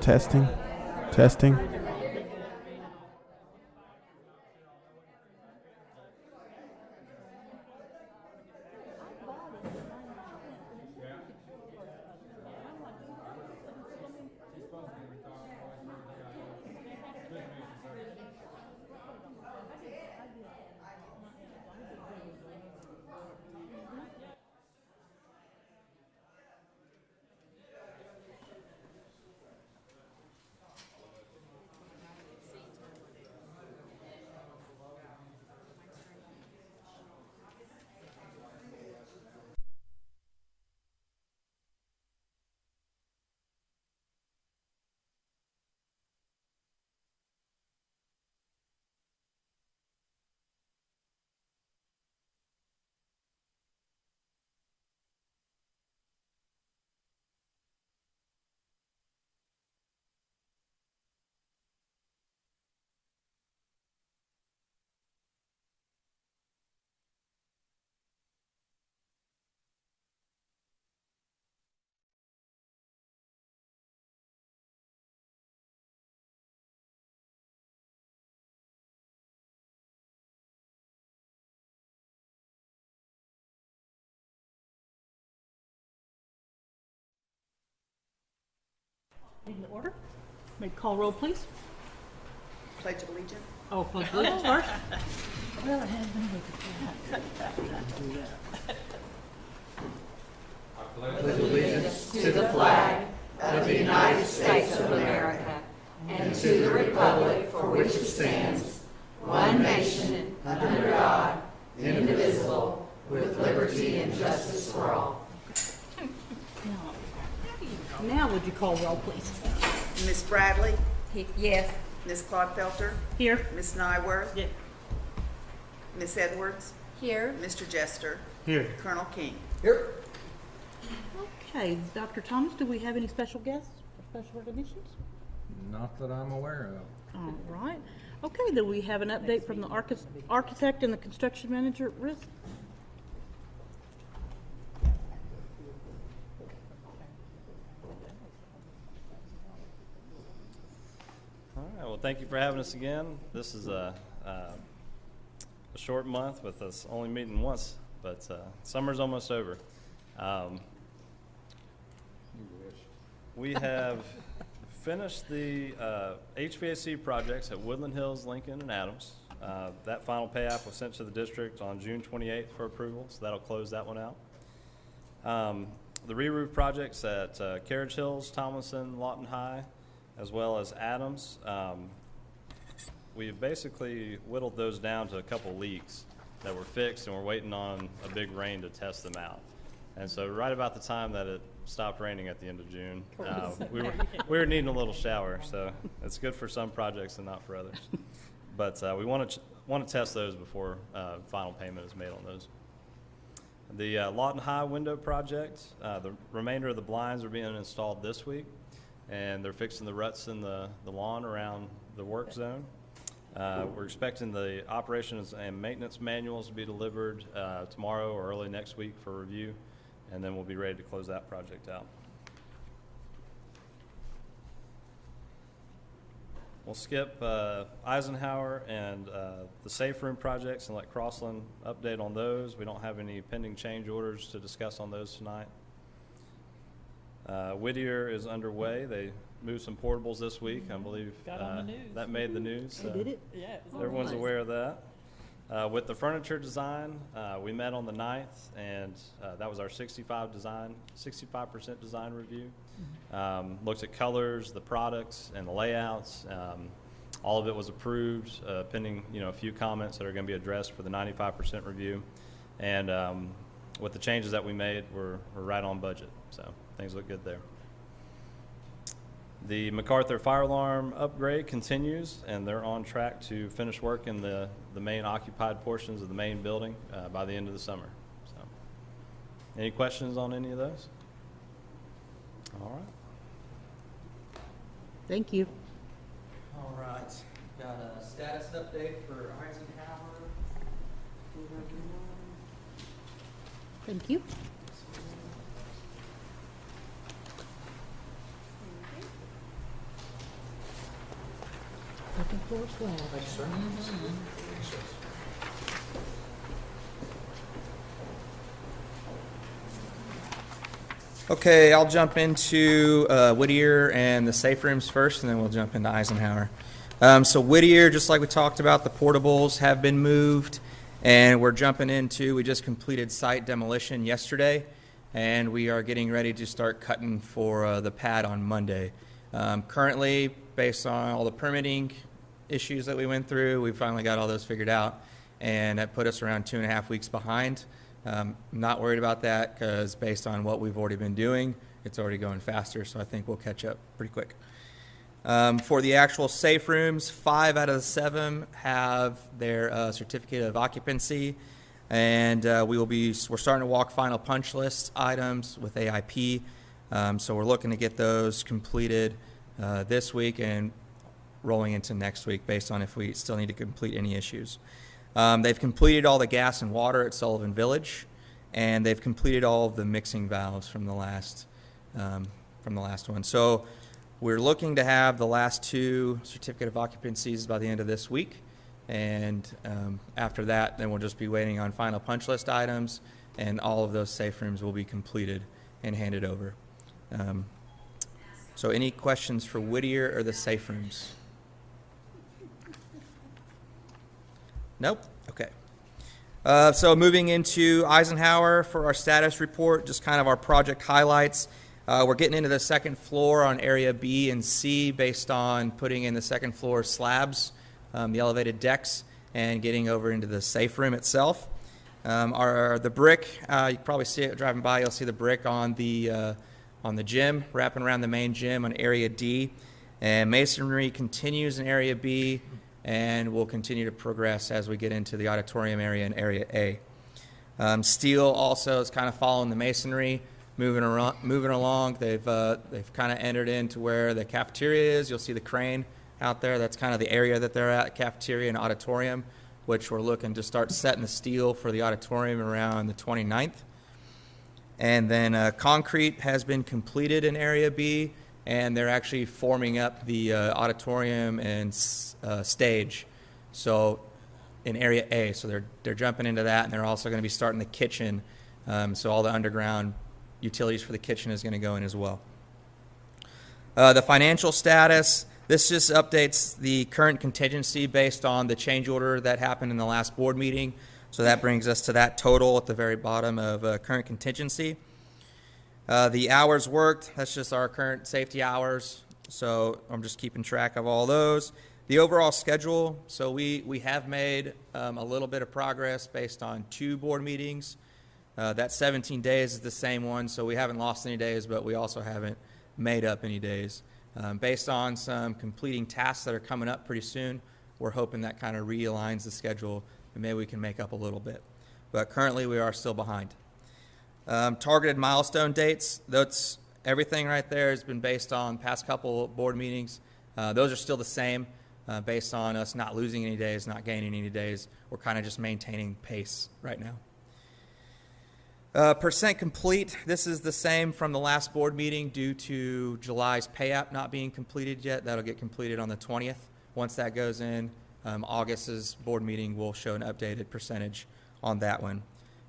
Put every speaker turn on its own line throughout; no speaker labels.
Testing. Testing.
In order. May call roll, please.
Pledge of Allegiance.
Oh, pledge of allegiance first.
Well, it has been do that.
Pledge allegiance to the flag of the United States of America and to the republic for which it stands, one nation, under God, indivisible, with liberty and justice for all.
Now would you call roll, please?
Miss Bradley,
Yes.
Miss Clodfelter,
Here.
Miss Nyworth,
Yeah.
Miss Edwards,
Here.
Mr. Jester,
Here.
Colonel King.
Here.
Okay, Dr. Thomas, do we have any special guests or special recognitions?
Not that I'm aware of.
All right. Okay, then we have an update from the architect and the construction manager, Riz.
All right, well, thank you for having us again. This is a short month with us only meeting once, but summer's almost over. We have finished the HVAC projects at Woodland Hills, Lincoln, and Adams. That final pay app was sent to the district on June 28th for approval, so that'll close that one out. The re-roof projects at Carriage Hills, Tomlinson, Lawton High, as well as Adams. We've basically whittled those down to a couple leaks that were fixed, and we're waiting on a big rain to test them out. And so right about the time that it stopped raining at the end of June, we were needing a little shower, so it's good for some projects and not for others. But we want to test those before final payment is made on those. The Lawton High window project, the remainder of the blinds are being installed this week, and they're fixing the ruts in the lawn around the work zone. We're expecting the operations and maintenance manuals to be delivered tomorrow or early next week for review, and then we'll be ready to close that project out. We'll skip Eisenhower and the safe room projects and let Crossland update on those. We don't have any pending change orders to discuss on those tonight. Whittier is underway. They moved some portables this week. I believe that made the news. So
Did it?
Yeah.
everyone's aware of that. With the furniture design, we met on the 9th, and that was our 65% design review. Looked at colors, the products, and the layouts. All of it was approved, pending a few comments that are going to be addressed for the 95% review. And with the changes that we made, we're right on budget. So things look good there. The MacArthur fire alarm upgrade continues, and they're on track to finish work in the main occupied portions of the main building by the end of the summer. So, any questions on any of those? All right.
Thank you.
All right. Got a status update for Eisenhower.
Thank you.
Okay, I'll jump into Whittier and the safe rooms first, and then we'll jump into Eisenhower. So Whittier, just like we talked about, the portables have been moved, and we're jumping into, we just completed site demolition yesterday, and we are getting ready to start cutting for the pad on Monday. Currently, based on all the permitting issues that we went through, we finally got all those figured out, and that put us around 2.5 weeks behind. I'm not worried about that because based on what we've already been doing, it's already going faster, so I think we'll catch up pretty quick. For the actual safe rooms, 5 out of the 7 have their certificate of occupancy, and we're starting to walk final punch list items with AIP, so we're looking to get those completed this week and rolling into next week based on if we still need to complete any issues. They've completed all the gas and water at Sullivan Village, and they've completed all of the mixing valves from the last one. So we're looking to have the last 2 certificate of occupancies by the end of this week, and after that, then we'll just be waiting on final punch list items, and all of those safe rooms will be completed and handed over. So any questions for Whittier or the safe rooms? Nope? Okay. So moving into Eisenhower for our status report, just kind of our project highlights. We're getting into the second floor on area B and C based on putting in the second floor slabs, the elevated decks, and getting over into the safe room itself. The brick, you can probably see it driving by, you'll see the brick on the gym, wrapping around the main gym on area D. And masonry continues in area B, and we'll continue to progress as we get into the auditorium area and area A. Steel also is kind of following the masonry, moving along. They've kind of entered into where the cafeteria is. You'll see the crane out there. That's kind of the area that they're at, cafeteria and auditorium, which we're looking to start setting the steel for the auditorium around the 29th. And then concrete has been completed in area B, and they're actually forming up the auditorium and stage. So in area A, so they're jumping into that, and they're also going to be starting the kitchen. So all the underground utilities for the kitchen is going to go in as well. The financial status, this just updates the current contingency based on the change order that happened in the last board meeting. So that brings us to that total at the very bottom of current contingency. The hours worked, that's just our current safety hours. So I'm just keeping track of all those. The overall schedule, so we have made a little bit of progress based on 2 board meetings. That 17 days is the same one, so we haven't lost any days, but we also haven't made up any days. Based on some completing tasks that are coming up pretty soon, we're hoping that kind of realigns the schedule and maybe we can make up a little bit. But currently we are still behind. Targeted milestone dates, that's everything right there has been based on past couple board meetings. Those are still the same based on us not losing any days, not gaining any days. We're kind of just maintaining pace right now. Percent complete, this is the same from the last board meeting due to July's pay app not being completed yet. That'll get completed on the 20th. Once that goes in, August's board meeting will show an updated percentage on that one.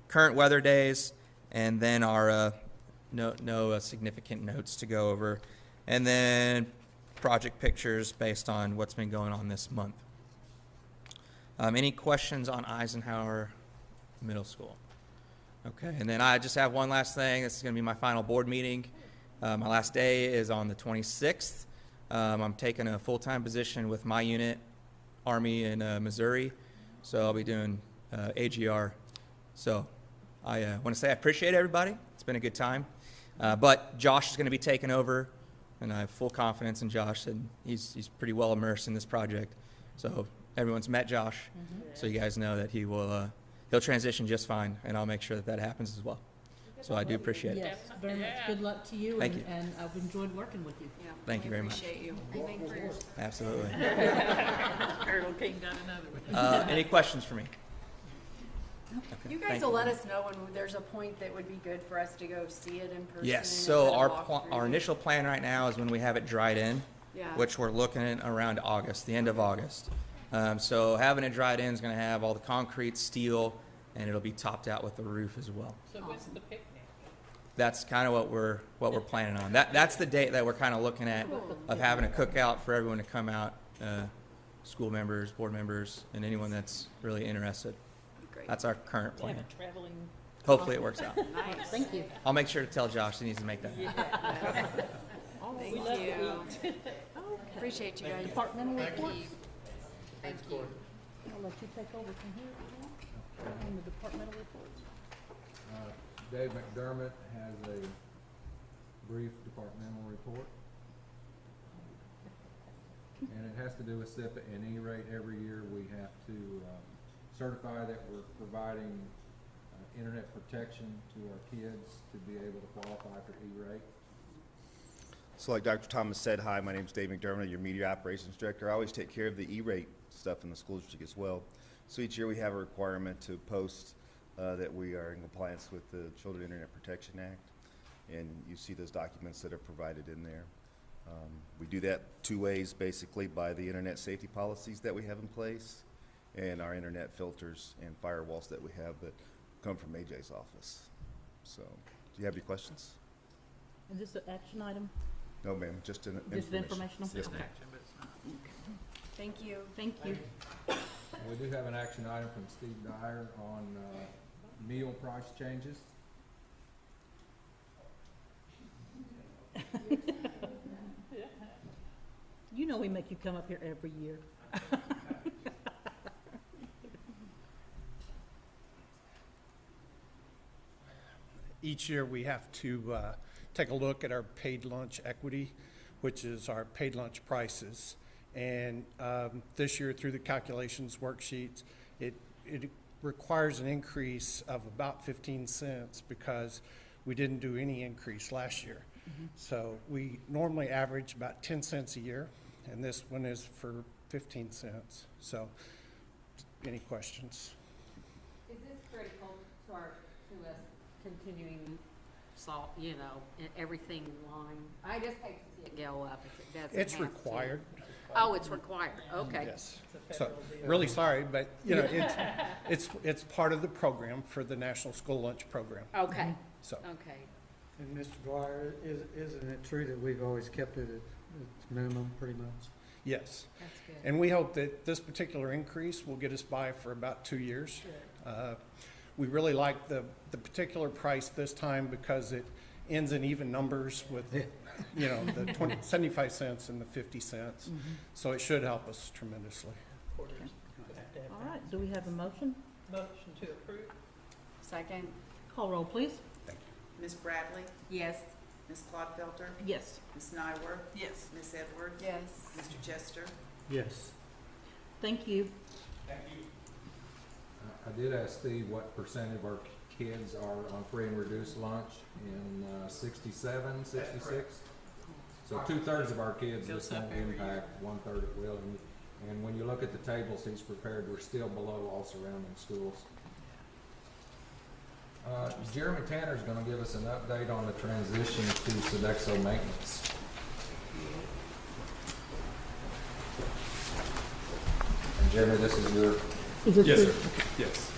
Current weather days, and then our no significant notes to go over. And then project pictures based on what's been going on this month. Any questions on Eisenhower Middle School? Okay, and then I just have one last thing. This is going to be my final board meeting. My last day is on the 26th. I'm taking a full-time position with my unit, Army in Missouri, so I'll be doing AGR. So I want to say I appreciate everybody. It's been a good time. But Josh is going to be taking over, and I have full confidence in Josh, and he's pretty well immersed in this project. So everyone's met Josh, so you guys know that he'll transition just fine, and I'll make sure that happens as well. So I do appreciate it.
Yes, very much. Good luck to you.
Thank you.
And I've enjoyed working with you.
Yeah,
Thank you very much.
Appreciate you.
Absolutely.
Colonel King got another one.
Any questions for me? Okay,
You
thank
guys will let us know when there's a point that would be good for us to go see it in person.
Yes,
and
so
kind of walk
our
through.
initial plan right now is when we have it dried in,
Yeah.
which we're looking at around August, the end of August. So having it dried in is going to have all the concrete, steel, and it'll be topped out with the roof as well.
So what's the picnic?
That's kind of what we're planning on. That's the date that we're kind of looking at of having a cookout for everyone to come out, school members, board members, and anyone that's really interested.
Great.
That's our current plan.
Have a traveling.
Hopefully it works out.
Nice.
Thank you.
I'll make sure to tell Josh he needs to make that happen.
Thank
We love
you. Appreciate you guys.
Departmental reports?
Thank you.
I'll let you take over from here. On the departmental reports.
Dave McDermott has a brief departmental report. And it has to do with CIPA and E-rate. Every year we have to certify that we're providing internet protection to our kids to be able to qualify for E-rate.
So like Dr. Thomas said, hi, my name is Dave McDermott, your Media Operations Director. I always take care of the E-rate stuff in the school district as well. So each year we have a requirement to post that we are in compliance with the Children Internet Protection Act. And you see those documents that are provided in there. We do that two ways, basically, by the internet safety policies that we have in place and our internet filters and firewalls that we have that come from AJ's office. So, do you have any questions?
Is this an action item?
No, ma'am, just an
Just informational?
Yes, ma'am.
Thank you.
Thank you.
We do have an action item from Steve Dyer on meal price changes.
You know we make you come up here every year.
Each year we have to take a look at our paid lunch equity, which is our paid lunch prices. And this year, through the calculations worksheets, it requires an increase of about 15 cents because we didn't do any increase last year. So we normally average about 10 cents a year, and this one is for 15 cents. So, any questions?
Is this critical to us continuing salt, everything line? I just hate to see it go up if it doesn't
It's
have to.
required.
Oh, it's required, okay.
Yes. So, really sorry, but, it's part of the program for the National School Lunch Program.
Okay,
So,
okay.
And Mr. Dwyer, isn't it true that we've always kept it at its minimum, pretty much?
yes.
That's good.
And we hope that this particular increase will get us by for about 2 years. We really like the particular price this time because it ends in even numbers with, the 75 cents and the 50 cents. So it should help us tremendously.
All right, do we have a motion?
Motion to approve? Second?
Call roll, please.
Ms. Bradley?
Yes.
Ms. Clodfelter?
Yes.
Ms. Nyworth?
Yes.
Ms. Edwards?
Yes.
Mr. Chester?
Yes.
Thank you.
I did ask Steve what percent of our kids are on free and reduced lunch in 67, 66. So 2/3 of our kids this won't impact, 1/3 it will. And when you look at the tables he's prepared, we're still below all surrounding schools. Jeremy Tanner's going to give us an update on the transition to Sodexo maintenance. And Jeremy, this is your...
Yes, sir. Yes.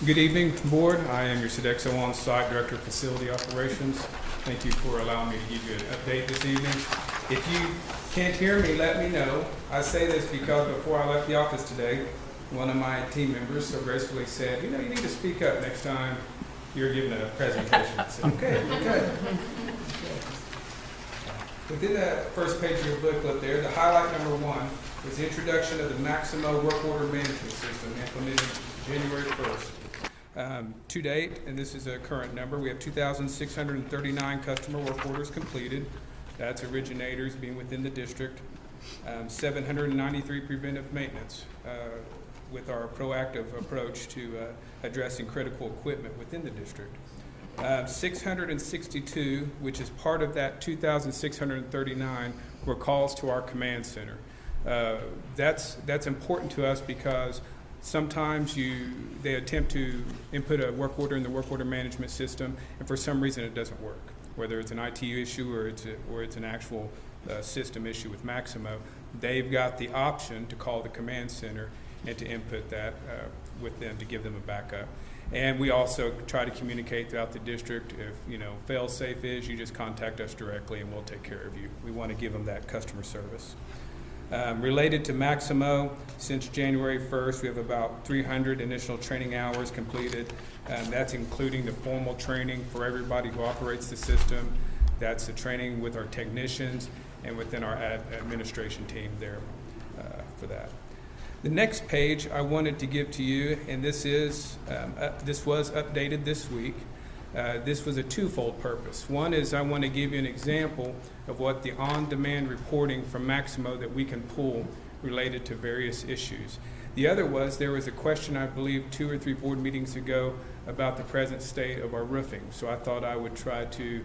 Good evening, Board. I am your Sodexo On-Site Director of Facility Operations. Thank you for allowing me to give you an update this evening. If you can't hear me, let me know. I say this because before I left the office today, one of my team members so gracefully said, you need to speak up next time you're giving a presentation. I said, okay, good. Within the first page of your booklet there, the highlight number 1 is the introduction of the Maximo Work Order Management System implemented January 1st. To date, and this is a current number, we have 2,639 customer work orders completed. That's originators being within the district. 793 preventive maintenance with our proactive approach to addressing critical equipment within the district. 662, which is part of that 2,639, were calls to our command center. That's important to us because sometimes they attempt to input a work order in the work order management system, and for some reason it doesn't work, whether it's an IT issue or it's an actual system issue with Maximo, they've got the option to call the command center and to input that with them to give them a backup. And we also try to communicate throughout the district. If, fail-safe is, you just contact us directly and we'll take care of you. We want to give them that customer service. Related to Maximo, since January 1st, we have about 300 initial training hours completed. That's including the formal training for everybody who operates the system. That's the training with our technicians and within our administration team there for that. The next page I wanted to give to you, and this was updated this week. This was a twofold purpose. One is I want to give you an example of what the on-demand reporting from Maximo that we can pull related to various issues. The other was there was a question, I believe, 2 or 3 board meetings ago about the present state of our roofing. So I thought I would try to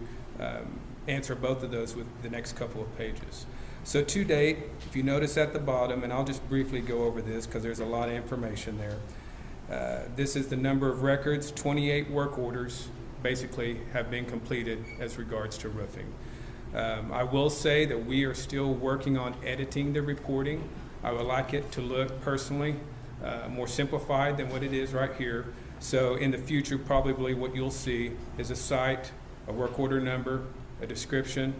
answer both of those with the next couple of pages. So to date, if you notice at the bottom, and I'll just briefly go over this because there's a lot of information there. This is the number of records. 28 work orders basically have been completed as regards to roofing. I will say that we are still working on editing the reporting. I would like it to look personally more simplified than what it is right here. So in the future, probably what you'll see is a site, a work order number, a description,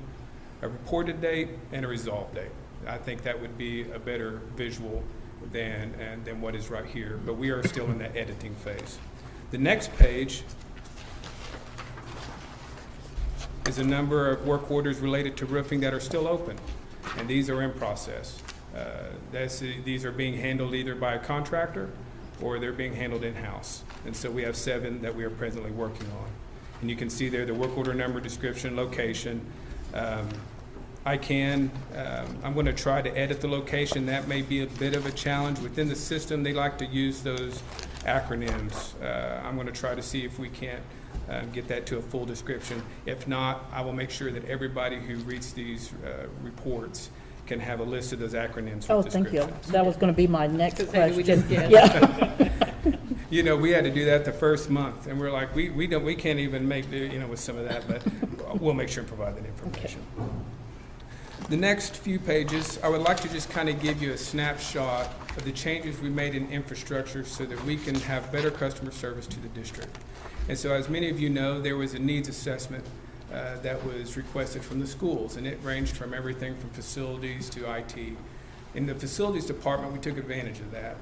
a reported date, and a resolve date. I think that would be a better visual than what is right here, but we are still in the editing phase. The next page is a number of work orders related to roofing that are still open, and these are in process. These are being handled either by a contractor or they're being handled in-house. And so we have 7 that we are presently working on. And you can see there the work order number, description, location. I'm going to try to edit the location. That may be a bit of a challenge. Within the system, they like to use those acronyms. I'm going to try to see if we can't get that to a full description. If not, I will make sure that everybody who reads these reports can have a list of those acronyms.
Oh,
with
thank you.
descriptions.
That was going to be my next
So maybe we
question.
just guessed.
Yeah.
We had to do that the first month, and we're like, we can't even make with some of that, but we'll make sure and provide that information. The next few pages, I would like to just kind of give you a snapshot of the changes we made in infrastructure so that we can have better customer service to the district. And so as many of you know, there was a needs assessment that was requested from the schools, and it ranged from everything from facilities to IT. In the facilities department, we took advantage of that,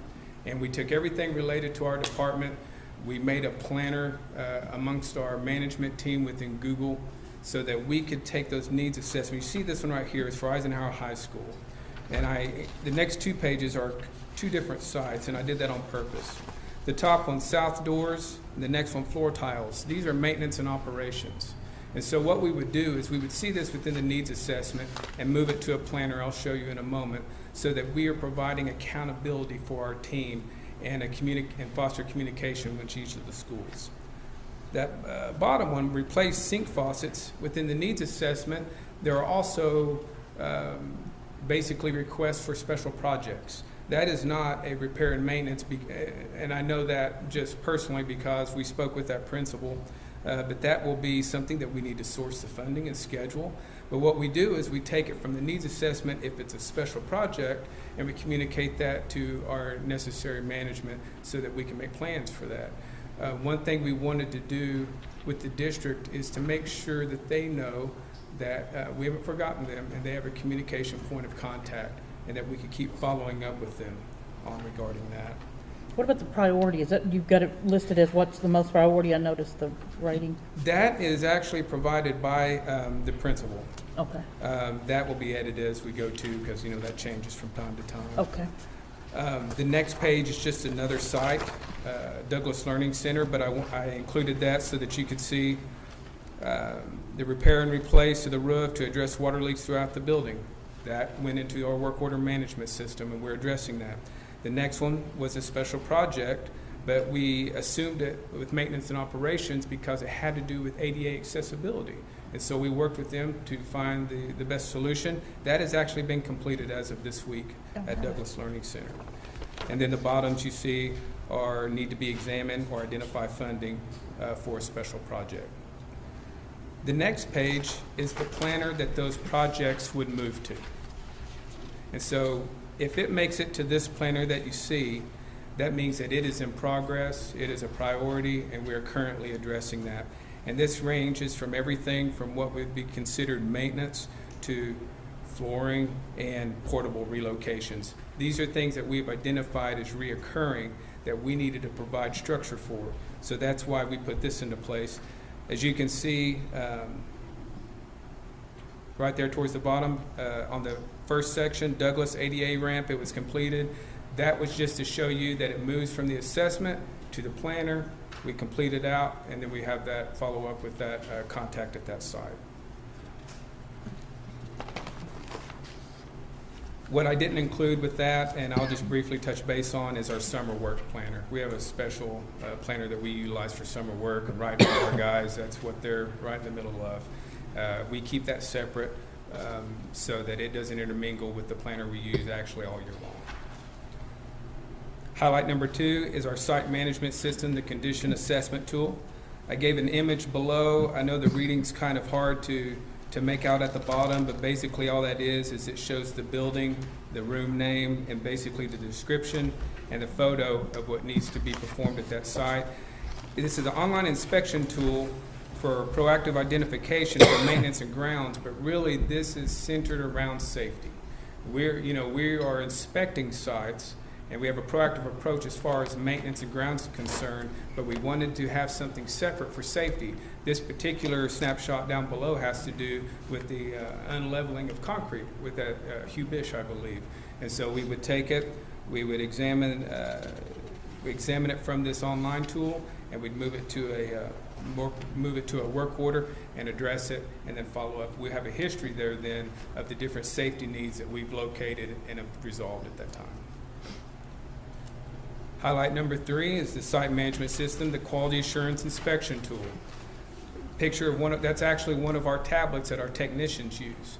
and we took everything related to our department. We made a planner amongst our management team within Google so that we could take those needs assessments. You see this one right here is for Eisenhower High School. And the next 2 pages are 2 different sites, and I did that on purpose. The top one, south doors, and the next one, floor tiles. These are maintenance and operations. And so what we would do is we would see this within the needs assessment and move it to a planner I'll show you in a moment so that we are providing accountability for our team and foster communication with each of the schools. That bottom one, replace sink faucets. Within the needs assessment, there are also basically requests for special projects. That is not a repair and maintenance, and I know that just personally because we spoke with that principal, but that will be something that we need to source the funding and schedule. But what we do is we take it from the needs assessment if it's a special project, and we communicate that to our necessary management so that we can make plans for that. One thing we wanted to do with the district is to make sure that they know that we haven't forgotten them and they have a communication point of contact and that we could keep following up with them on regarding that.
What about the priority? Is that, you've got it listed as what's the most priority? I noticed the rating.
That is actually provided by the principal.
Okay.
That will be edited as we go too, because that changes from time to time.
Okay.
The next page is just another site, Douglas Learning Center, but I included that so that you could see the repair and replace of the roof to address water leaks throughout the building. That went into our work order management system, and we're addressing that. The next one was a special project, but we assumed it with maintenance and operations because it had to do with ADA accessibility. And so we worked with them to find the best solution. That has actually been completed as of this week at Douglas Learning Center. And then the bottoms you see are need to be examined or identify funding for a special project. The next page is the planner that those projects would move to. And so if it makes it to this planner that you see, that means that it is in progress, it is a priority, and we are currently addressing that. And this ranges from everything from what would be considered maintenance to flooring and portable relocations. These are things that we've identified as reoccurring that we needed to provide structure for. So that's why we put this into place. As you can see, right there towards the bottom, on the first section, Douglas ADA ramp, it was completed. That was just to show you that it moves from the assessment to the planner. We complete it out, and then we have that follow up with that contact at that site. What I didn't include with that, and I'll just briefly touch base on, is our summer work planner. We have a special planner that we utilize for summer work, and right now our guys, that's what they're right in the middle of. We keep that separate so that it doesn't intermingle with the planner we use actually all year long. Highlight number 2 is our site management system, the condition assessment tool. I gave an image below. I know the reading's kind of hard to make out at the bottom, but basically all that is it shows the building, the room name, and basically the description and the photo of what needs to be performed at that site. This is an online inspection tool for proactive identification for maintenance and grounds, but really this is centered around safety. We are inspecting sites, and we have a proactive approach as far as maintenance and grounds is concerned, but we wanted to have something separate for safety. This particular snapshot down below has to do with the unleveling of concrete with that Hugh Bish, I believe. And so we would take it, we would examine it from this online tool, and we'd move it to a work order and address it, and then follow up. We have a history there then of the different safety needs that we've located and have resolved at that time. Highlight number 3 is the site management system, the quality assurance inspection tool. Picture of that's actually one of our tablets that our technicians use.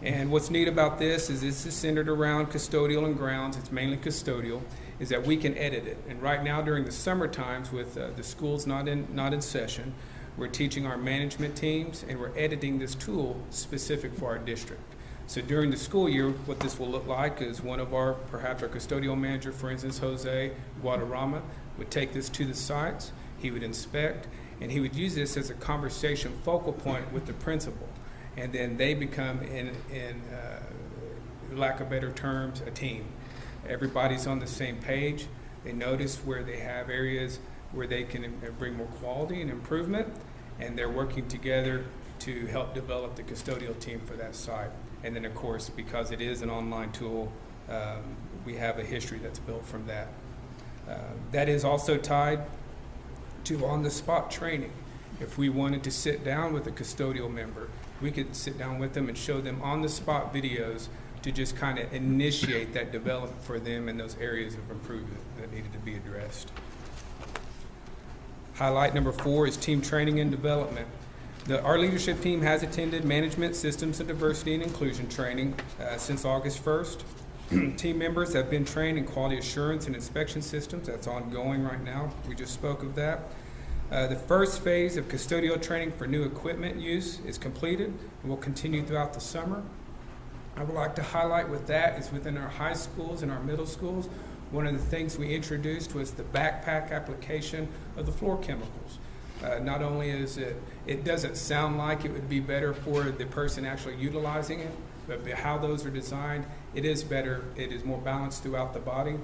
And what's neat about this is centered around custodial and grounds. It's mainly custodial, is that we can edit it. And right now during the summer times with the schools not in session, we're teaching our management teams and we're editing this tool specific for our district. So during the school year, what this will look like is perhaps our custodial manager, for instance, Jose Guadarrama, would take this to the sites, he would inspect, and he would use this as a conversation focal point with the principal. And then they become, in lack of better terms, a team. Everybody's on the same page. They notice where they have areas where they can bring more quality and improvement, and they're working together to help develop the custodial team for that site. And then, of course, because it is an online tool, we have a history that's built from that. That is also tied to on-the-spot training. If we wanted to sit down with a custodial member, we could sit down with them and show them on-the-spot videos to just kind of initiate that development for them in those areas of improvement that needed to be addressed. Highlight number 4 is team training and development. Our leadership team has attended management, systems, and diversity and inclusion training since August 1st. Team members have been trained in quality assurance and inspection systems. That's ongoing right now. We just spoke of that. The first phase of custodial training for new equipment use is completed and will continue throughout the summer. I would like to highlight with that is within our high schools and our middle schools, one of the things we introduced was the backpack application of the floor chemicals. Not only is it doesn't sound like it would be better for the person actually utilizing it, but how those are designed, it is better. It is more balanced throughout the body.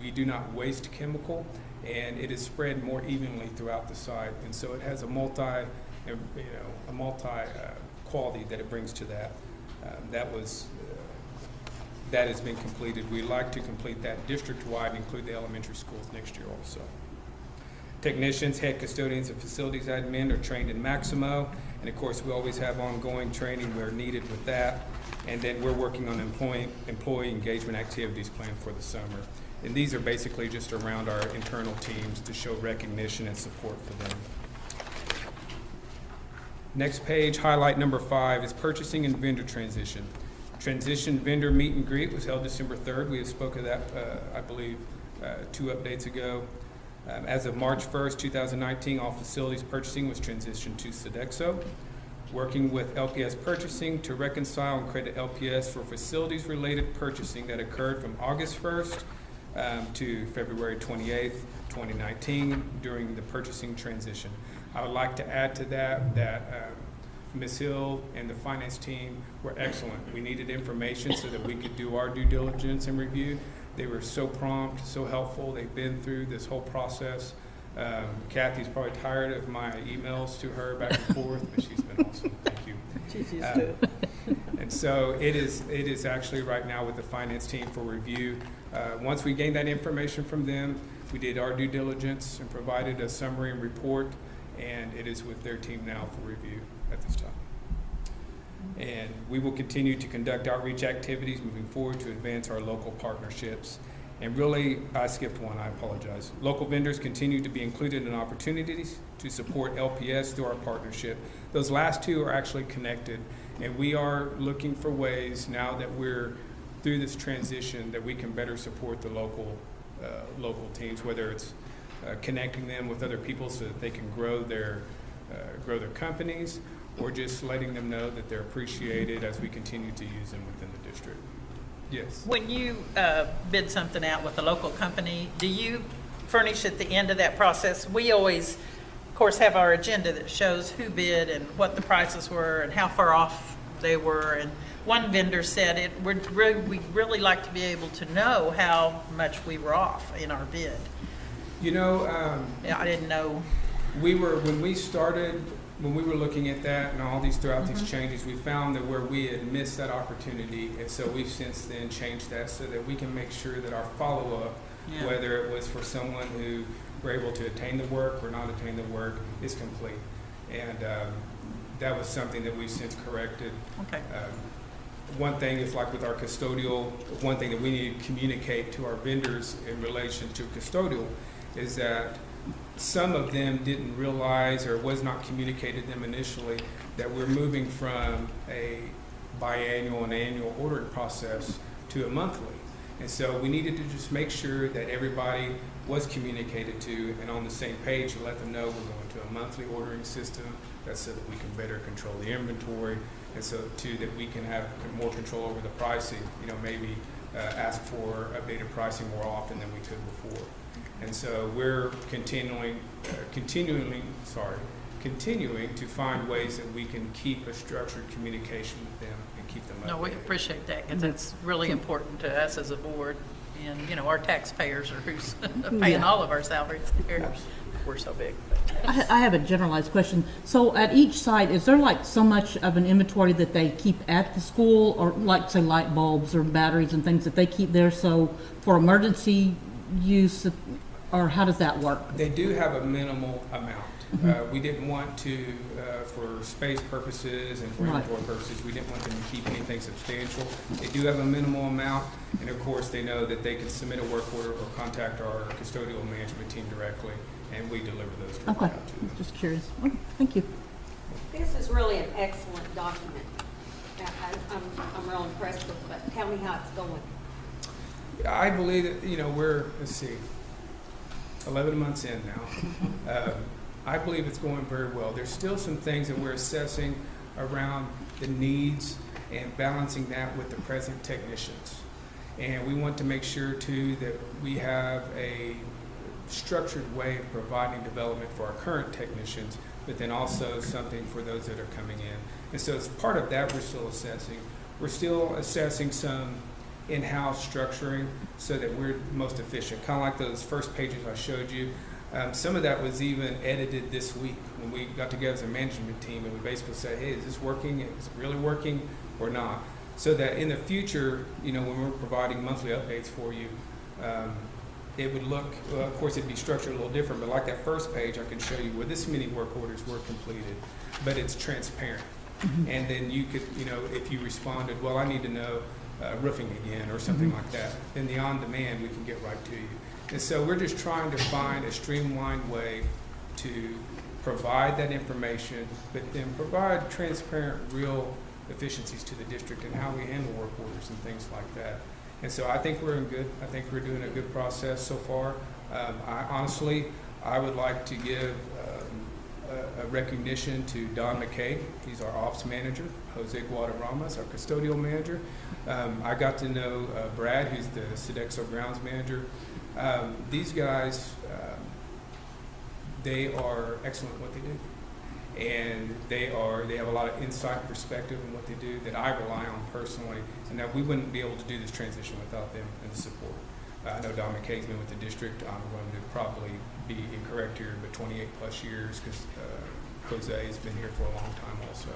We do not waste chemical, and it is spread more evenly throughout the site. And so it has a multi quality that it brings to that. That has been completed. We'd like to complete that district-wide and include the elementary schools next year also. Technicians, head custodians, and facilities admin are trained in Maximo, and of course we always have ongoing training where needed with that. And then we're working on employee engagement activities planned for the summer. And these are basically just around our internal teams to show recognition and support for them. Next page, highlight number 5 is purchasing and vendor transition. Transition vendor meet and greet was held December 3rd. We have spoken of that, I believe, 2 updates ago. As of March 1st, 2019, all facilities purchasing was transitioned to Sodexo. working with LPS Purchasing to reconcile and credit LPS for facilities-related purchasing that occurred from August 1st to February 28th, 2019 during the purchasing transition. I would like to add to that Ms. Hill and the finance team were excellent. We needed information so that we could do our due diligence and review. They were so prompt, so helpful. They've been through this whole process. Kathy's probably tired of my emails to her back and forth, but she's been awesome. Thank you.
She's used to it.
And so it is actually right now with the finance team for review. Once we gained that information from them, we did our due diligence and provided a summary and report, and it is with their team now for review at this time. And we will continue to conduct outreach activities moving forward to advance our local partnerships. And really, I skipped one, I apologize. Local vendors continue to be included in opportunities to support LPS through our partnership. Those last two are actually connected, and we are looking for ways now that we're through this transition that we can better support the local teams, whether it's connecting them with other people so that they can grow their companies, or just letting them know that they're appreciated as we continue to use them within the district. Yes.
When you bid something out with a local company, do you furnish at the end of that process? We always, of course, have our agenda that shows who bid and what the prices were and how far off they were. And one vendor said we'd really like to be able to know how much we were off in our bid.
You know,
I didn't know.
When we were looking at that and all these throughout these changes, we found that where we had missed that opportunity, and so we've since then changed that so that we can make sure that our follow-up, whether it was for someone who were able to attain the work or not attain the work, is complete. And that was something that we've since corrected.
Okay.
One thing is like with our custodial, one thing that we need to communicate to our vendors in relation to custodial is that some of them didn't realize or was not communicated to them initially that we're moving from a biannual and annual ordering process to a monthly. And so we needed to just make sure that everybody was communicated to and on the same page to let them know we're going to a monthly ordering system. That's so that we can better control the inventory, and so too that we can have more control over the pricing, maybe ask for updated pricing more often than we could before. And so we're continuing to find ways that we can keep a structured communication with them and keep them updated.
No, we appreciate that because it's really important to us as a board. And, our taxpayers are who's paying all of our salaries here. We're so big.
I have a generalized question. So at each site, is there like so much of an inventory that they keep at the school, or like say light bulbs or batteries and things that they keep there so for emergency use, or how does that work?
They do have a minimal amount. We didn't want to, for space purposes and for inventory purposes, we didn't want them to keep anything substantial. They do have a minimal amount, and of course they know that they can submit a work order or contact our custodial management team directly, and we deliver those directly out to them.
Just curious. Okay, thank you.
This is really an excellent document. I'm real impressed with it, but tell me how it's going.
I believe that, we're, let's see, 11 months in now. I believe it's going very well. There's still some things that we're assessing around the needs and balancing that with the present technicians. And we want to make sure too that we have a structured way of providing development for our current technicians, but then also something for those that are coming in. And so as part of that, we're still assessing. We're still assessing some in-house structuring so that we're most efficient. Kind of like those first pages I showed you. Some of that was even edited this week when we got together as a management team, and we basically said, hey, is this working? Is it really working or not? So that in the future, when we're providing monthly updates for you, it would look, well, of course it'd be structured a little different, but like that first page, I can show you where this many work orders were completed, but it's transparent. And then you could, if you responded, well, I need to know roofing again or something like that, then the on-demand, we can get right to you. And so we're just trying to find a streamlined way to provide that information, but then provide transparent, real efficiencies to the district and how we handle work orders and things like that. And so I think we're doing a good process so far. I would like to give a recognition to Don McKay. He's our ops manager. Jose Guadarrama is our custodial manager. I got to know Brad, who's the Sodexo grounds manager. These guys, they are excellent at what they do. And they have a lot of insight and perspective in what they do that I rely on personally, and that we wouldn't be able to do this transition without them and the support. I know Don McKay's been with the district. I'm going to probably be incorrect here, but 28 plus years, because Jose has been here for a long time also.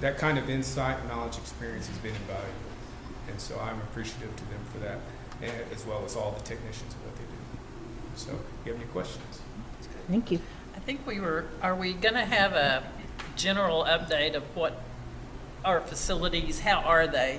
That kind of insight, knowledge, experience has been invaluable, and so I'm appreciative to them for that, as well as all the technicians and what they do. So, if you have any questions?
Thank you.
I think are we going to have a general update of what our facilities, how are they,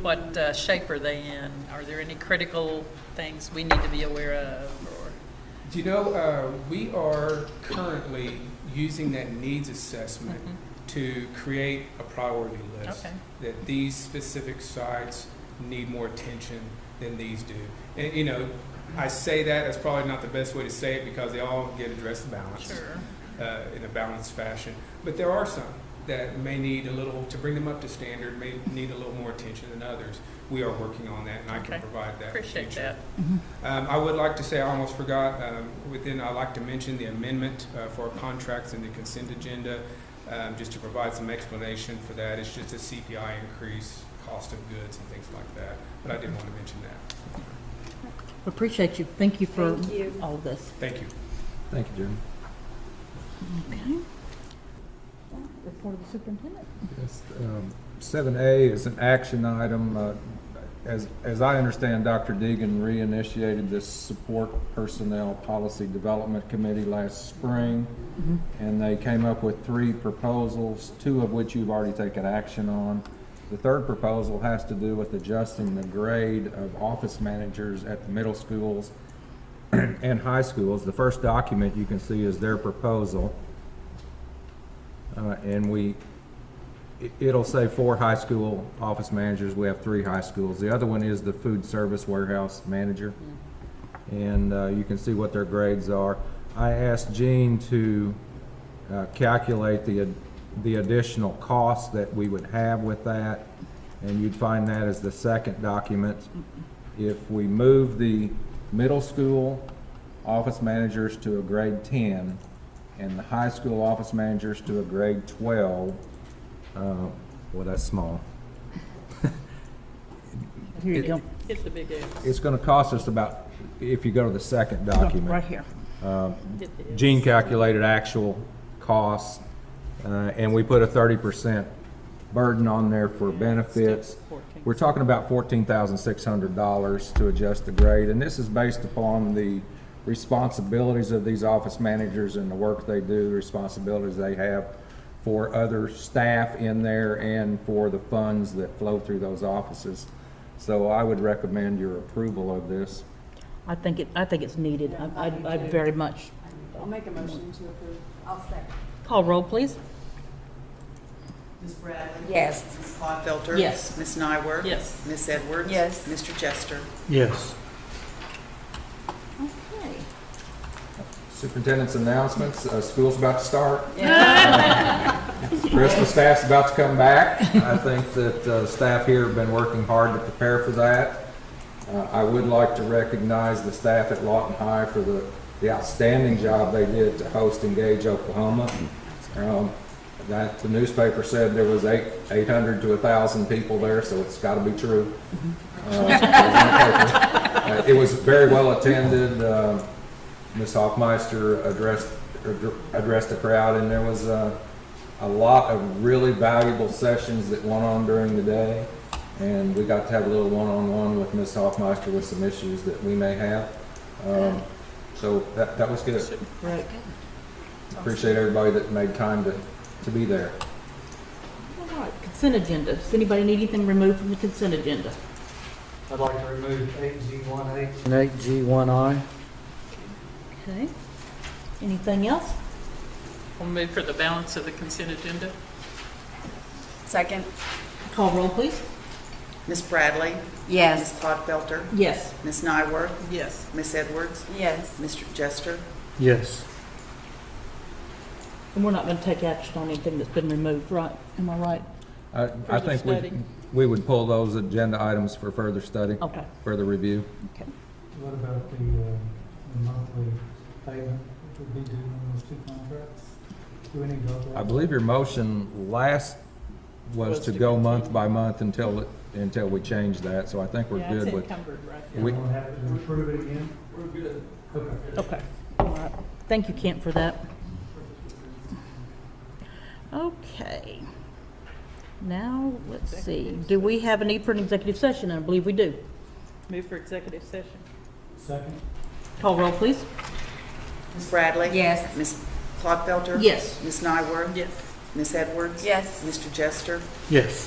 what shape are they in? Are there any critical things we need to be aware of? Or?
We are currently using that needs assessment to create a priority list.
Okay.
That these specific sites need more attention than these do. And, I say that's probably not the best way to say it, because they all get addressed balanced, in a balanced fashion. But there are some that may need to bring them up to standard, may need a little more attention than others. We are working on that, and I can provide that.
Appreciate that.
I would like to say, I almost forgot, I'd like to mention the amendment for our contracts in the consent agenda, just to provide some explanation for that. It's just a CPI increase, cost of goods and things like that. But I did want to mention that.
Appreciate you. Thank you for all of this.
Thank you.
Thank you, Jim.
Okay. Report of the superintendent.
Yes, 7A is an action item. As I understand, Dr. Deegan reinitiated this support personnel policy development committee last spring, and they came up with 3 proposals, 2 of which you've already taken action on. The third proposal has to do with adjusting the grade of office managers at the middle schools and high schools. The first document you can see is their proposal, and it'll say 4 high school office managers. We have 3 high schools. The other one is the food service warehouse manager, and you can see what their grades are. I asked Jean to calculate the additional costs that we would have with that, and you'd find that as the second document. If we move the middle school office managers to a grade 10 and the high school office managers to a grade 12, well, that's small.
Here you go.
Hit the big X.
It's going to cost us about, if you go to the second document.
Right here.
Gene calculated actual costs, and we put a 30% burden on there for benefits. We're talking about $14,600 to adjust the grade, and this is based upon the responsibilities of these office managers and the work they do, the responsibilities they have for other staff in there, and for the funds that flow through those offices. So I would recommend your approval of this.
I think it's needed. I very much.
I'll make a motion to approve. I'll second.
Call roll, please.
Ms. Bradley?
Yes.
Ms. Clodfelter?
Yes.
Ms. Nyworth?
Yes.
Ms. Edwards?
Yes.
Mr. Jester?
Yes.
Okay.
Superintendent's announcements. School's about to start. Christmas staff's about to come back. I think that the staff here have been working hard to prepare for that. I would like to recognize the staff at Lawton High for the outstanding job they did to host Engage Oklahoma. That the newspaper said there was 800 to 1,000 people there, so it's got to be true. It was very well attended. Ms. Hoffmeister addressed the crowd, and there was a lot of really valuable sessions that went on during the day, and we got to have a little one-on-one with Ms. Hoffmeister with some issues that we may have. So that was good.
Right.
Appreciate everybody that made time to be there.
All right. Consent agenda. Does anybody need anything removed from the consent agenda?
I'd like to remove 8G1H and 8G1I.
Okay. Anything else?
We'll move for the balance of the consent agenda.
Second.
Call roll, please.
Ms. Bradley?
Yes.
Ms. Clodfelter?
Yes.
Ms. Nyworth?
Yes.
Ms. Edwards?
Yes.
Mr. Jester?
Yes.
And we're not gonna take action on anything that's been removed, right? Am I right?
I
Further
think
study.
we would pull those agenda items for further study,
Okay,
further review.
okay.
What about the monthly payment that would be due on those two contracts? Do we need to go
I believe your motion last was to go month by month until we change that, so I think we're
Yeah, it's
good with.
encumbered, right?
We-
We'll have to approve it again? We're good. Okay.
Okay, all right. Thank you, Kent, for that. Okay. Now, let's see, do we have a need for an executive session? I believe we do.
Move for executive session.
Second?
Call roll, please.
Ms. Bradley?
Yes.
Ms. Clodfelter?
Yes.
Ms. Nyworth?
Yes.
Ms. Edwards?
Yes.
Mr. Jester?
Yes.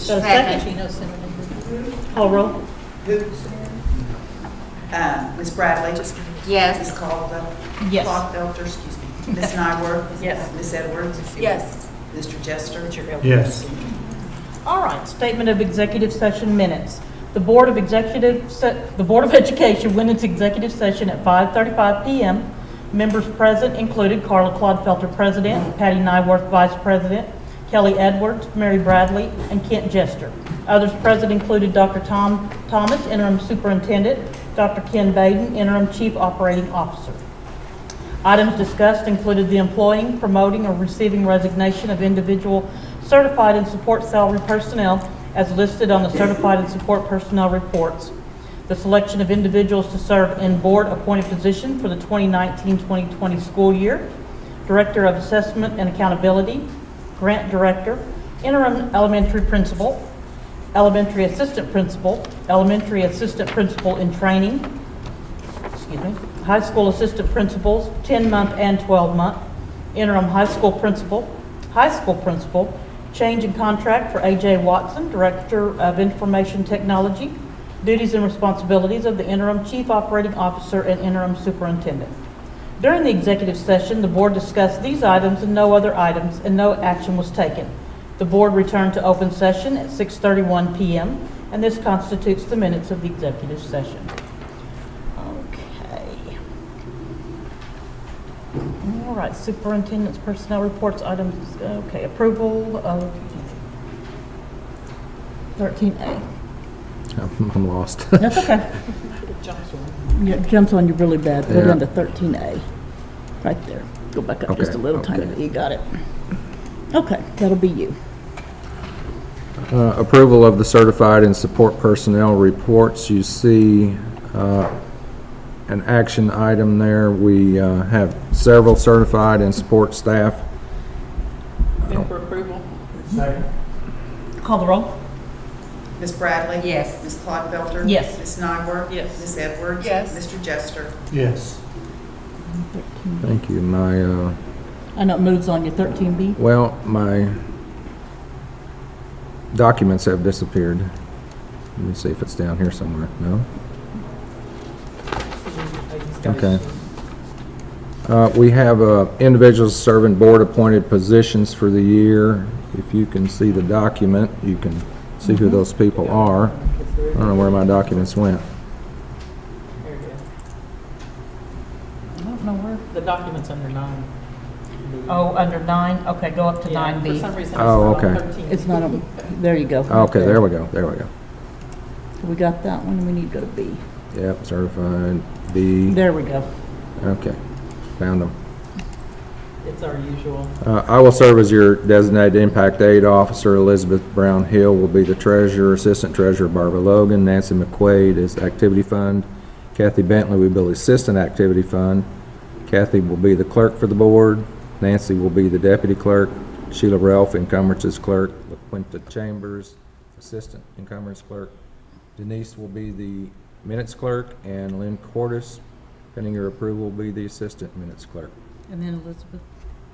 Got a second? Call roll.
Ms. Bradley? Ms.
Yes.
Caldwell?
Yes.
Clogfelter, excuse me. Ms. Nyworth?
Yes.
Ms. Edwards?
Yes.
Mr. Jester?
Yes.
All right, statement of executive session minutes. The Board of Education went into executive session at 5:35 p.m. Members present included Carla Clodfelter, President, Patty Nyworth, Vice President, Kelly Edwards, Mary Bradley, and Kent Jester. Others present included Dr. Tom Thomas, Interim Superintendent, Dr. Ken Baden, Interim Chief Operating Officer. Items discussed included the employing, promoting, or receiving resignation of individual certified and support salary personnel as listed on the certified and support personnel reports, the selection of individuals to serve in board-appointed position for the 2019-2020 school year, Director of Assessment and Accountability, Grant Director, Interim Elementary Principal, Elementary Assistant Principal, Elementary Assistant Principal in Training, High School Assistant Principals, 10-month and 12-month, Interim High School Principal, change in contract for A.J. Watson, Director of Information Technology, duties and responsibilities of the Interim Chief Operating Officer and Interim Superintendent. During the executive session, the board discussed these items and no other items, and no action was taken. The board returned to open session at 6:31 p.m., and this constitutes the minutes of the executive session. All right, superintendent's personnel reports items, okay, approval of 13A.
I'm lost.
That's okay. Yeah, it jumps on you really bad. Go
Yeah.
down to 13A. Right there. Go back up just a little tiny bit. You got it. Okay, that'll be you.
Approval of the certified and support personnel reports. You see an action item there. We have several certified and support staff.
Move for approval.
Second.
Call the roll.
Ms. Bradley?
Yes.
Ms. Clodfelter?
Yes.
Ms. Nyworth?
Yes.
Ms. Edwards?
Yes.
Mr. Jester?
Yes.
Thank you. My,
I know it moves on you. 13B.
well, my documents have disappeared. Let me see if it's down here somewhere. No? Okay. We have individuals serving board-appointed positions for the year. If you can see the document, you can see who those people are. I don't know where my documents went.
There it is.
I don't know where.
The document's under 9.
Oh, under 9? Okay, go up to
Yeah,
9B.
For some reason, it's
Oh,
not on
okay.
13.
It's not on, there you go.
Okay, there we go, there we go.
We got that one. We need to go to B.
Yep, certified, B,
There we go.
okay, found them.
It's our usual.
I will serve as your designated impact aid officer. Elizabeth Brown Hill will be the treasurer, assistant treasurer Barbara Logan, Nancy McQuaid is activity fund, Kathy Bentley will be the assistant activity fund, Kathy will be the clerk for the board, Nancy will be the deputy clerk, Sheila Ralph, encumbrances clerk, LaQuinta Chambers, assistant encumbrance clerk, Denise will be the minutes clerk, and Lynn Cordes, pending your approval, will be the assistant minutes clerk.
And then Elizabeth,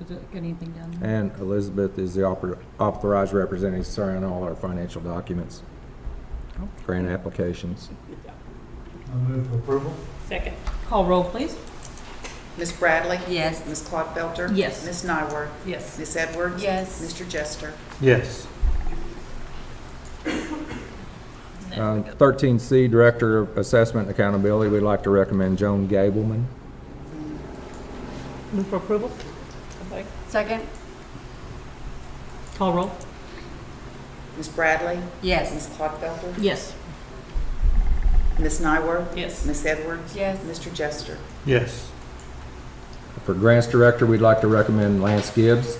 is it got anything down there?
And Elizabeth is the authorized representative to sign all our financial documents, grant applications.
I move for approval.
Second.
Call roll, please.
Ms. Bradley?
Yes.
Ms. Clodfelter?
Yes.
Ms. Nyworth?
Yes.
Ms. Edwards?
Yes.
Mr. Jester?
Yes.
13C, Director of Assessment and Accountability, we'd like to recommend Joan Gableman.
Move for approval.
Second?
Call roll.
Ms. Bradley?
Yes.
Ms. Clodfelter?
Yes.
Ms. Nyworth?
Yes.
Ms. Edwards?
Yes.
Mr. Jester?
Yes.
For Grants Director, we'd like to recommend Lance Gibbs.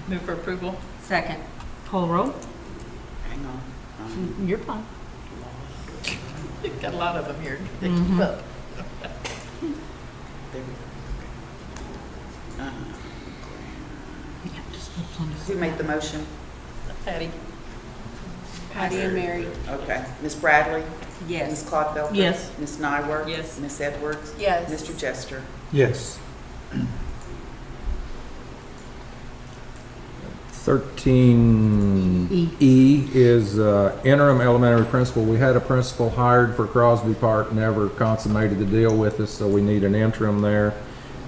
Move for approval.
Second?
Call roll.
Hang on.
You're fine.
Got a lot of them here.
Mhm.
There we go. Who made the motion?
Patty?
Patty and Mary?
Okay. Ms. Bradley? Ms.
Yes.
Clodfelter?
Yes.
Ms. Nyworth?
Yes.
Ms. Edwards?
Yes.
Mr. Jester?
Yes.
13E is interim elementary principal. We had a principal hired for Crosby Park, never consummated the deal with us, so we need an interim there.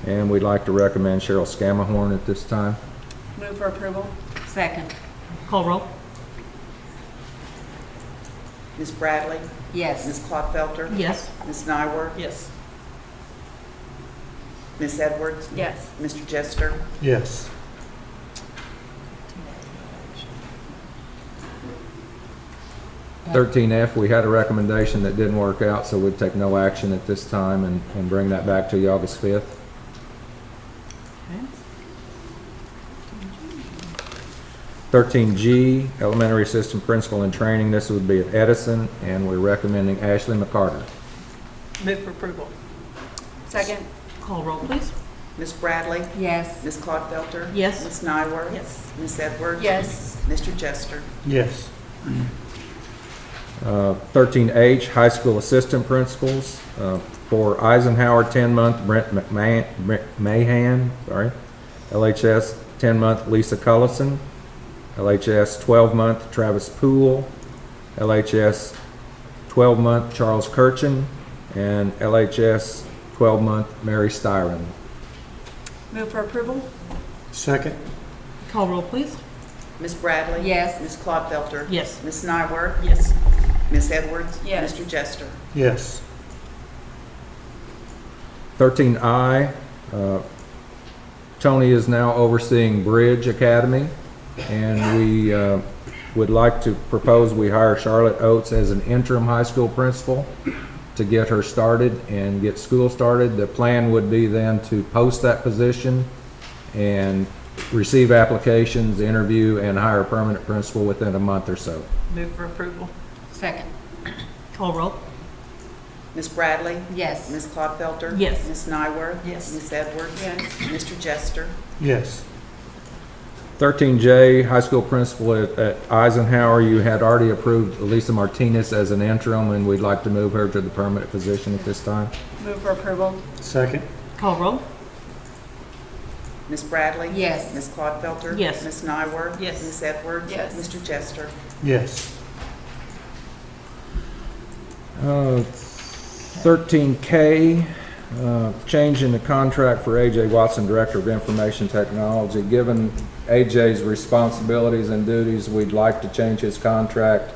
And we'd like to recommend Cheryl Scamahorn at this time.
Move for approval.
Second.
Call roll.
Ms. Bradley?
Yes.
Ms. Klopfelter?
Yes.
Ms. Nyworth?
Yes.
Ms. Edwards?
Yes.
Mr. Jester?
Yes.
Thirteen F, we had a recommendation that didn't work out, so we'd take no action at this time and bring that back to you August 5th.
Okay.
13G, elementary assistant principal in training. This would be at Edison, and we're recommending Ashley McCarter.
Move for approval.
Second.
Call roll, please.
Ms. Bradley?
Yes.
Ms. Klopfelter?
Yes.
Ms. Nyworth?
Yes.
Ms. Edwards?
Yes.
Mr. Jester?
Yes.
13H, high school assistant principals. For Eisenhower, 10-month, Brent Mahan, LHS, 10-month, Lisa Cullison. LHS, 12-month, Travis Poole. LHS, 12-month, Charles Kirchen. And LHS, 12-month, Mary Styron.
Move for approval.
Second.
Call roll, please.
Ms. Bradley?
Yes.
Ms. Klopfelter?
Yes.
Ms. Nyworth?
Yes.
Ms. Edwards?
Yes.
Mr. Jester?
Yes.
13I, Tony is now overseeing Bridge Academy, and we would like to propose we hire Charlotte Oates as an interim high school principal to get her started and get school started. The plan would be then to post that position and receive applications, interview, and hire a permanent principal within a month or so.
Move for approval.
Second.
Call roll.
Ms. Bradley?
Yes.
Ms. Klopfelter?
Yes.
Ms. Nyworth?
Yes.
Ms. Edwards?
Yes.
Mr. Jester?
Yes.
13J, high school principal at Eisenhower, you had already approved Lisa Martinez as an interim, and we'd like to move her to the permanent position at this time.
Move for approval.
Second.
Call roll.
Ms. Bradley?
Yes.
Ms. Klopfelter?
Yes.
Ms. Nyworth?
Yes.
Ms. Edwards?
Yes.
Mr. Jester?
Yes.
13K, change in the contract for A.J. Watson, Director of Information Technology. Given A.J.'s responsibilities and duties, we'd like to change his contract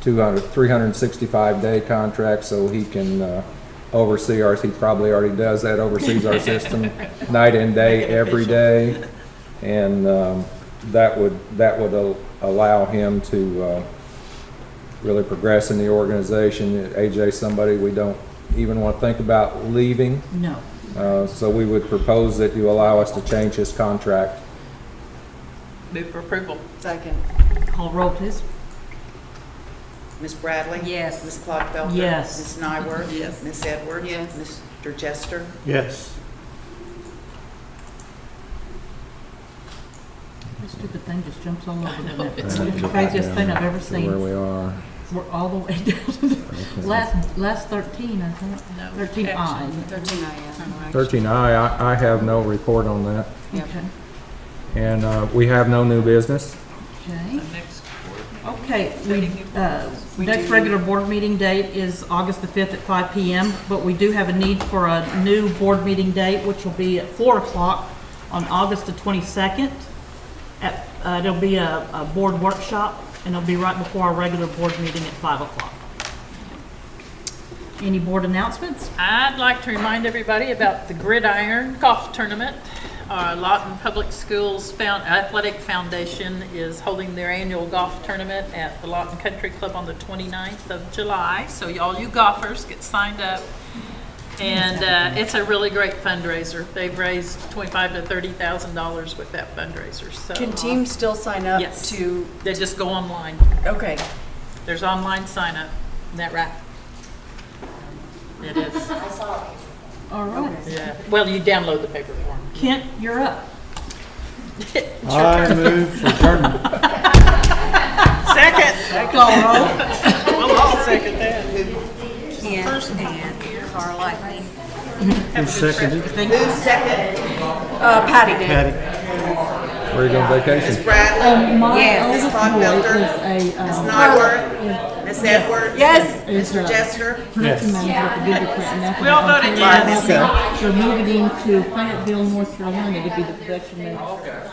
to a 365-day contract so he can oversee ours. He probably already does that, oversees our system night and day, every day. And that would allow him to really progress in the organization. AJ's somebody we don't even want to think about leaving.
No.
So we would propose that you allow us to change his contract.
Move for approval.
Second.
Call roll, please.
Ms. Bradley?
Yes.
Ms. Klopfelter?
Yes.
Ms. Nyworth?
Yes.
Ms. Edwards?
Yes.
Mr. Jester?
Yes.
This stupid thing just jumps all over the net. It's
Let me
the
go back
craziest
down
thing I've ever
to where
seen.
we are.
We're all the way down to the last 13, I think.
No.
13I.
13 I, yes.
13I, I have no report on that.
Yep.
Okay.
And we have no new business.
Okay.
Next.
Okay, next regular board meeting date is August the 5th at 5 p.m., but we do have a need for a new board meeting date, which will be at 4 o'clock on August the 22nd. There'll be a board workshop, and it'll be right before our regular board meeting at 5 o'clock. Any board announcements?
I'd like to remind everybody about the Gridiron Golf Tournament. Lawton Public Schools Athletic Foundation is holding their annual golf tournament at the Lawton Country Club on the 29th of July. So all you golfers get signed up. And it's a really great fundraiser. They've raised $25,000 to $30,000 with that fundraiser. So
Can teams still sign up
Yes.
to,
They just go online.
okay.
There's online sign up. Isn't that right? It is.
All right.
Yeah. Well, you download the paper form.
Kent, you're up.
I move for adjournment.
Second.
Call roll.
We'll all second that.
Ken and Carla, I think.
Who seconded?
Patty did.
Patty.
Where are you going vacation?
Ms. Bradley?
My
Ms.
oldest boy
Bonfelter?
is a,
Ms. Nyworth? Ms. Edwards?
Yes.
Mr. Jester?
production manager at the Google Plant National.
We all voted yes.
They're moving into Fayetteville, North Carolina to be the production manager.